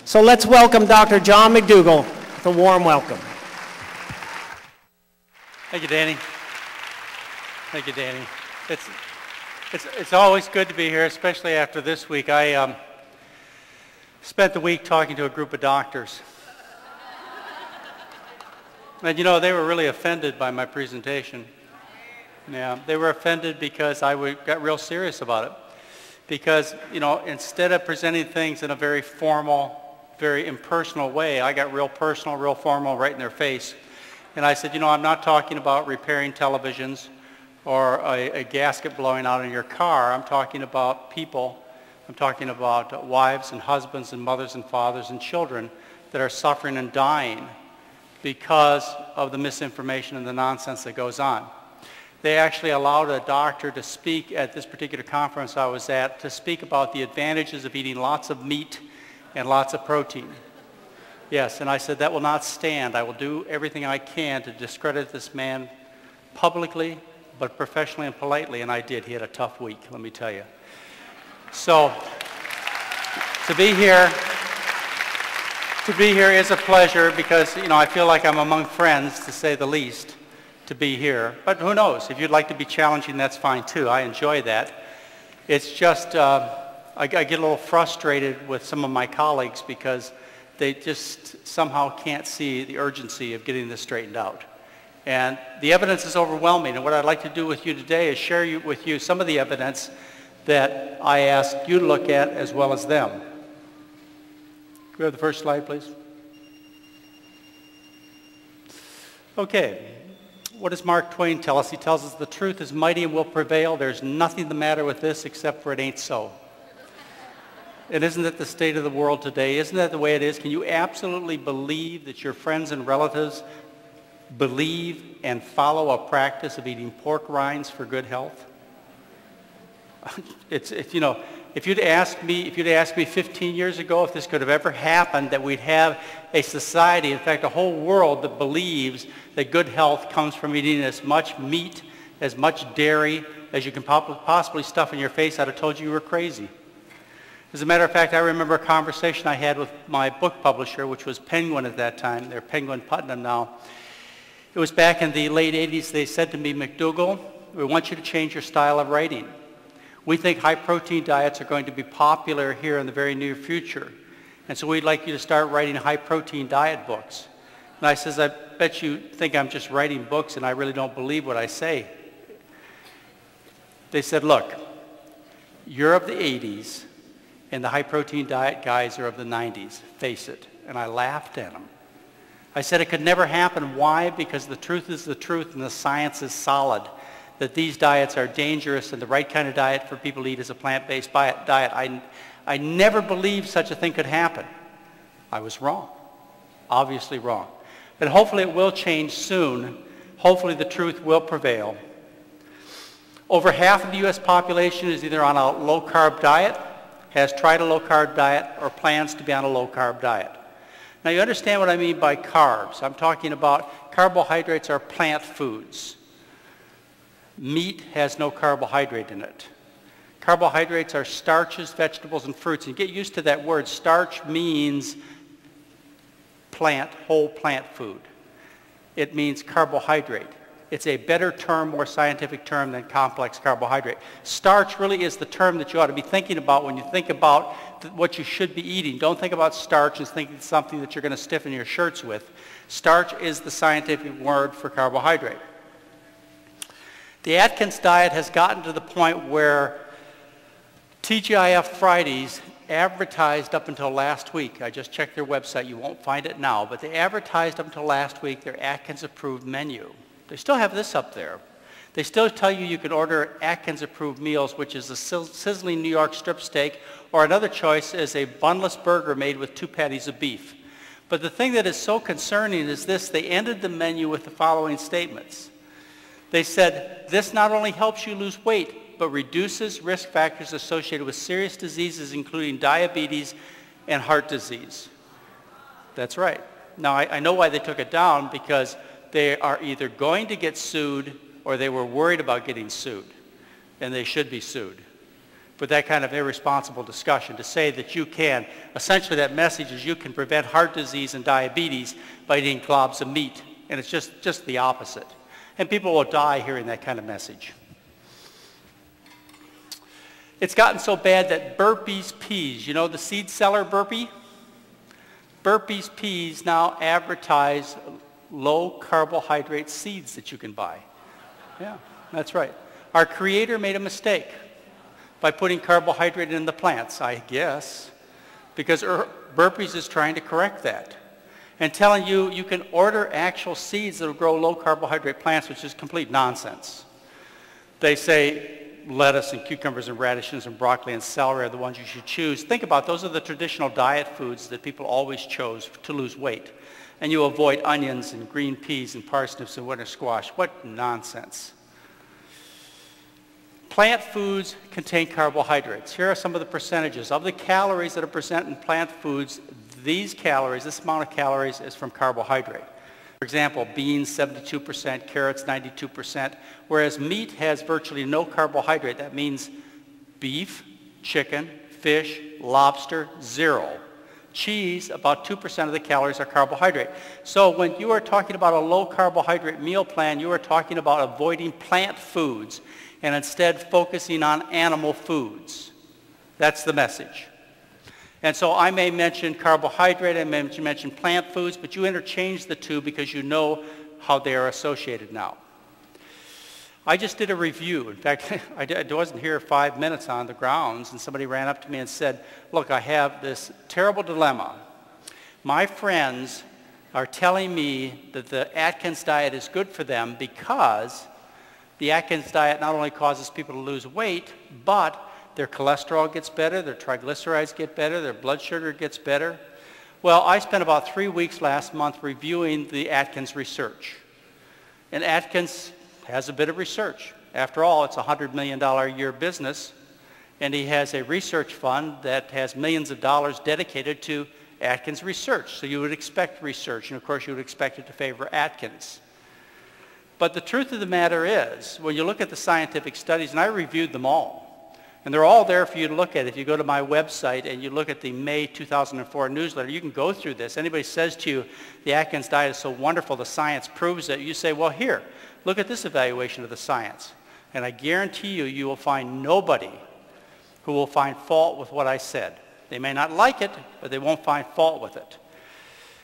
So let's welcome Dr. John McDougall with a warm welcome. Thank you, Danny. Thank you, Danny. It's always good to be here, especially after this week. I spent the week talking to a group of doctors. And you know, they were really offended by my presentation. Yeah, they were offended because I got real serious about it. Because, you know, instead of presenting things in a very formal, very impersonal way, I got real personal, real formal right in their face. And I said, you know, I'm not talking about repairing televisions or a gasket blowing out in your car. I'm talking about people. I'm talking about wives and husbands and mothers and fathers and children that are suffering and dying because of the misinformation and the nonsense that goes on. They actually allowed a doctor to speak at this particular conference I was at to speak about the advantages of eating lots of meat and lots of protein. Yes, and I said, that will not stand. I will do everything I can to discredit this man publicly, but professionally and politely, and I did. He had a tough week, let me tell you. So, to be here is a pleasure because, you know, I feel like I'm among friends, to say the least, to be here. But who knows? If you'd like to be challenging, that's fine too. I enjoy that. It's just, I get a little frustrated with some of my colleagues because they just somehow can't see the urgency of getting this straightened out. And the evidence is overwhelming, and what I'd like to do with you today is share with you some of the evidence that I ask you to look at as well as them. Can we have the first slide, please? Okay, what does Mark Twain tell us? He tells us the truth is mighty and will prevail. There's nothing the matter with this except for it ain't so. And isn't that the state of the world today? Isn't that the way it is? Can you absolutely believe that your friends and relatives believe and follow a practice of eating pork rinds for good health? You know, if you'd asked me 15 years ago if this could have ever happened, that we'd have a society, in fact, a whole world that believes that good health comes from eating as much meat, as much dairy as you can possibly stuff in your face, I'd have told you were crazy. As a matter of fact, I remember a conversation I had with my book publisher, which was Penguin at that time. They're Penguin Putnam now. It was back in the late 80s. They said to me, McDougall, we want you to change your style of writing. We think high-protein diets are going to be popular here in the very near future. And so we'd like you to start writing high-protein diet books. And I says, I bet you think I'm just writing books and I really don't believe what I say. They said, look, you're of the 80s and the high-protein diet guys are of the 90s. Face it. And I laughed at them. I said it could never happen. Why? Because the truth is the truth and the science is solid. That these diets are dangerous and the right kind of diet for people to eat is a plant-based diet. I never believed such a thing could happen. I was wrong. Obviously wrong. But hopefully it will change soon. Hopefully the truth will prevail. Over half of the U.S. population is either on a low-carb diet, has tried a low-carb diet, or plans to be on a low-carb diet. Now you understand what I mean by carbs. I'm talking about carbohydrates are plant foods. Meat has no carbohydrate in it. Carbohydrates are starches, vegetables, and fruits. And get used to that word. Starch means plant, whole plant food. It means carbohydrate. It's a better term, more scientific term than complex carbohydrate. Starch really is the term that you ought to be thinking about when you think about what you should be eating. Don't think about starch as thinking it's something that you're going to stiffen your shirts with. Starch is the scientific word for carbohydrate. The Atkins diet has gotten to the point where TGIF Fridays advertised up until last week. I just checked their website. You won't find it now. But they advertised up until last week their Atkins approved menu. They still have this up there. They still tell you you can order Atkins approved meals, which is a sizzling New York strip steak, or another choice is a bunless burger made with 2 patties of beef. But the thing that is so concerning is this. They ended the menu with the following statements. They said, this not only helps you lose weight, but reduces risk factors associated with serious diseases, including diabetes and heart disease. That's right. Now, I know why they took it down, because they are either going to get sued or they were worried about getting sued, and they should be sued. with that kind of irresponsible discussion, to say that you can, essentially that message is you can prevent heart disease and diabetes by eating globs of meat. And it's just the opposite. And people will die hearing that kind of message. It's gotten so bad that Burpee's Peas, you know the seed seller Burpee? Burpee's Peas now advertise low carbohydrate seeds that you can buy. Yeah, that's right. Our creator made a mistake by putting carbohydrate in the plants, I guess, because Burpee's is trying to correct that and telling you you can order actual seeds that will grow low carbohydrate plants, which is complete nonsense. They say lettuce and cucumbers and radishes and broccoli and celery are the ones you should choose. Think about those are the traditional diet foods that people always chose to lose weight. And you avoid onions and green peas and parsnips and winter squash. What nonsense. Plant foods contain carbohydrates. Here are some of the percentages. Of the calories that are present in plant foods, this amount of calories is from carbohydrate. For example, beans 72%, carrots 92%, whereas meat has virtually no carbohydrate. That means beef, chicken, fish, lobster, 0. Cheese, about 2% of the calories are carbohydrate. So when you are talking about a low carbohydrate meal plan, you are talking about avoiding plant foods and instead focusing on animal foods. That's the message. And so I may mention carbohydrate, I may mention plant foods, but you interchange the two because you know how they are associated now. I just did a review. In fact, I wasn't here 5 minutes on the grounds, and somebody ran up to me and said, look, I have this terrible dilemma. My friends are telling me that the Atkins diet is good for them because the Atkins diet not only causes people to lose weight, but their cholesterol gets better, their triglycerides get better, their blood sugar gets better. Well, I spent about 3 weeks last month reviewing the Atkins research. And Atkins has a bit of research. After all, it's a $100 million a year business, and he has a research fund that has millions of dollars dedicated to Atkins research. So you would expect research, and of course you would expect it to favor Atkins. But the truth of the matter is, when you look at the scientific studies, and I reviewed them all, and they're all there for you to look at. If you go to my website and you look at the May 2004 newsletter, you can go through this. Anybody says to you, the Atkins diet is so wonderful, the science proves it, you say, well, here, look at this evaluation of the science. And I guarantee you, you will find nobody who will find fault with what I said. They may not like it, but they won't find fault with it.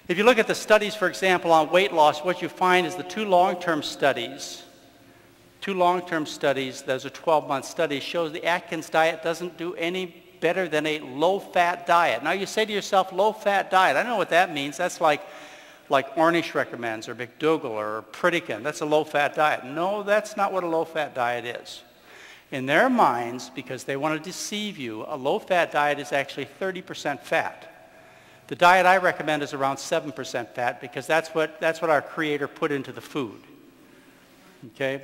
If you look at the studies, for example, on weight loss, what you find is the two long-term studies, those are 12-month studies, shows the Atkins diet doesn't do any better than a low-fat diet. Now you say to yourself, low-fat diet, I know what that means. That's like Ornish recommends, or McDougall, or Pritikin. That's a low-fat diet. No, that's not what a low-fat diet is. In their minds, because they want to deceive you, a low-fat diet is actually 30% fat. The diet I recommend is around 7% fat because that's what our creator put into the food. Okay?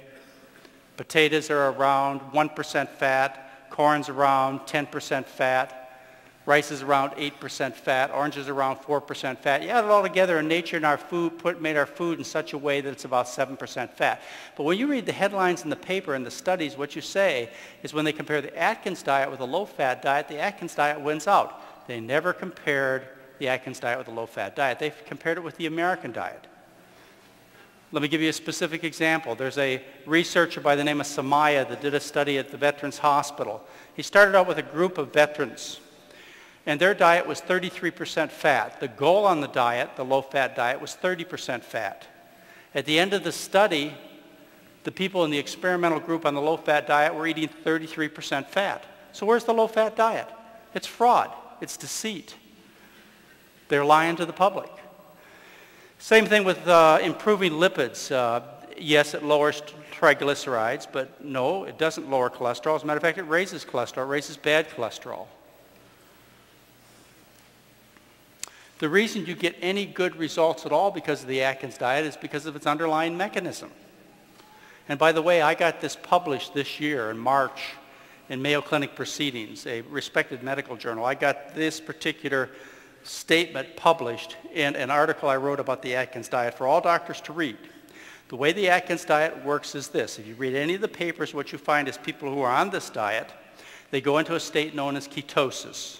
Potatoes are around 1% fat, corn's around 10% fat, rice is around 8% fat, oranges are around 4% fat. You add it all together, and nature and our food made our food in such a way that it's about 7% fat. But when you read the headlines in the paper and the studies, what you say is when they compare the Atkins diet with a low-fat diet, the Atkins diet wins out. They never compared the Atkins diet with a low-fat diet. They compared it with the American diet. Let me give you a specific example. There's a researcher by the name of Samaya that did a study at the Veterans Hospital. He started out with a group of veterans, and their diet was 33% fat. The goal on the diet, the low-fat diet, was 30% fat. At the end of the study, the people in the experimental group on the low-fat diet were eating 33% fat. So where's the low-fat diet? It's fraud. It's deceit. They're lying to the public. Same thing with improving lipids. Yes, it lowers triglycerides, but no, it doesn't lower cholesterol. As a matter of fact, it raises cholesterol, it raises bad cholesterol. The reason you get any good results at all because of the Atkins diet is because of its underlying mechanism. And by the way, I got this published this year in March in Mayo Clinic Proceedings, a respected medical journal. I got this particular statement published in an article I wrote about the Atkins diet for all doctors to read. The way the Atkins diet works is this. If you read any of the papers, what you find is people who are on this diet, They go into a state known as ketosis.